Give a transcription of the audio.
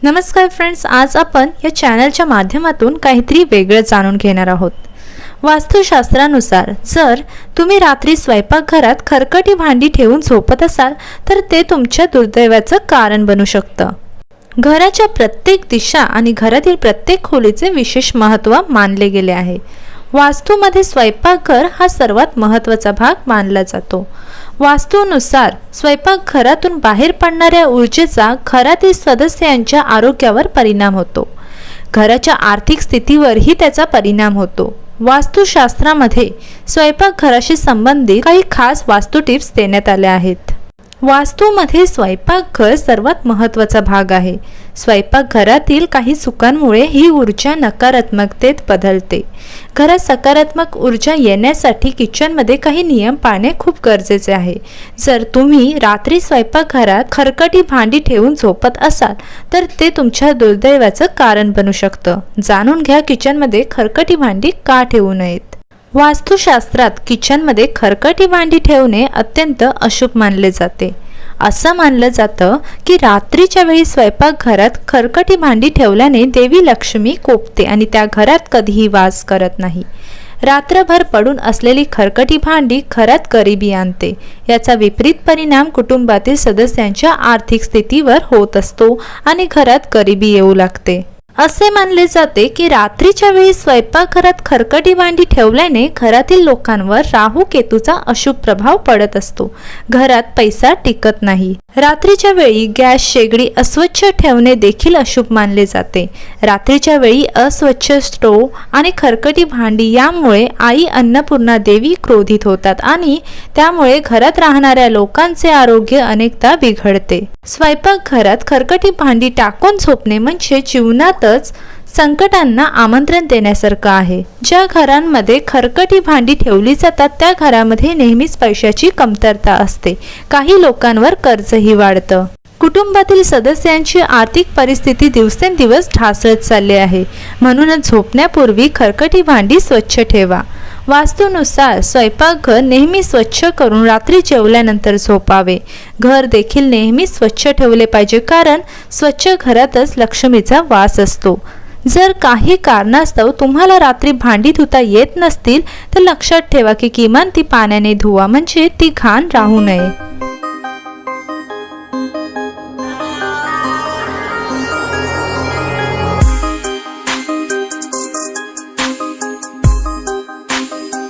नमस्कार फ्रेंड्स, आज आपण या चॅनलच्या माध्यमातून काहीतरी वेगळं जाणून घेणार आहोत। वास्तुशास्त्रानुसार जर तुम्ही रात्री स्वयंपाकघरात खरकटी भांडी ठेवून झोपत असाल तर ते तुमच्या दुर्दैवाचं कारण बनू शकतं। घराच्या प्रत्येक दिशा आणि घरातील प्रत्येक खोलीचे विशेष महत्त्व मानले गेले आहे। वास्तूमध्ये स्वयंपाकघर हा सर्वात महत्त्वाचा भाग मानला जातो। वास्तूनुसार स्वयंपाकघरातून बाहेर पडणाऱ्या ऊर्जेचा घरातील सदस्यांच्या आरोग्यावर परिणाम होतो। घराच्या आर्थिक स्थितीवरही त्याचा परिणाम होतो। वास्तुशास्त्रामध्ये स्वयंपाकघराशी संबंधित काही खास वास्तू टिप्स देण्यात आल्या आहेत। वास्तूमध्ये स्वयंपाकघर सर्वात महत्त्वाचा भाग आहे। स्वयंपाकघरातील काही चुकांमुळे ही ऊर्जा नकारात्मकतेत बदलते। घरात सकारात्मक ऊर्जा येण्यासाठी किचनमध्ये काही नियम पाळणे खूप गरजेचे आहे। जर तुम्ही रात्री स्वयंपाकघरात खरकटी भांडी ठेवून झोपत असाल तर ते तुमच्या दुर्दैवाचं कारण बनू शकतं। जाणून घ्या किचनमध्ये खरकटी भांडी का ठेवू नयेत। वास्तुशास्त्रात किचनमध्ये खरकटी भांडी ठेवणे अत्यंत अशुभ मानले जाते। असं मानलं जातं की रात्रीच्या वेळी स्वयंपाकघरात खरकटी भांडी ठेवल्याने देवी लक्ष्मी कोपते आणि त्या घरात कधीही वास करत नाही। रात्रभर पडून असलेली खरकटी भांडी घरात गरिबी आणते। याचा विपरीत परिणाम कुटुंबातील सदस्यांच्या आर्थिक स्थितीवर होत असतो आणि घरात गरिबी येऊ लागते। असे मानले जाते की रात्रीच्या वेळी स्वयंपाकघरात खरकटी भांडी ठेवल्याने घरातील लोकांवर राहू केतूचा अशुभ प्रभाव पडत असतो। घरात पैसा टिकत नाही। रात्रीच्या वेळी गॅस शेगडी अस्वच्छ ठेवणे देखील अशुभ मानले जाते। रात्रीच्या वेळी अस्वच्छ स्टोव आणि खरकटी भांडी यामुळे आई अन्नपूर्णा देवी क्रोधित होतात आणि त्यामुळे घरात राहणाऱ्या लोकांचे आरोग्य अनेकदा बिघडते। स्वयंपाकघरात खरकटी भांडी टाकून झोपणे म्हणजे जीवनातच संकटांना आमंत्रण देण्यासारखं आहे। ज्या घरांमध्ये खरकटी भांडी ठेवली जातात त्या घरामध्ये नेहमीच पैशाची कमतरता असते। काही लोकांवर कर्जही वाढतं। कुटुंबातील सदस्यांची आर्थिक परिस्थिती दिवसेंदिवस ढासळत चालली आहे। म्हणूनच झोपण्यापूर्वी खरकटी भांडी स्वच्छ ठेवा। वास्तूनुसार स्वयंपाकघर नेहमी स्वच्छ करून रात्री जेवल्यानंतर झोपावे। घर देखील नेहमी स्वच्छ ठेवले पाहिजे, कारण स्वच्छ घरातच लक्ष्मीचा वास असतो। जर काही कारणास्तव तुम्हाला रात्री भांडी धुता येत नसतील तर लक्षात ठेवा की किमान ती पाण्याने धुवा, म्हणजे ती घाण राहू नये।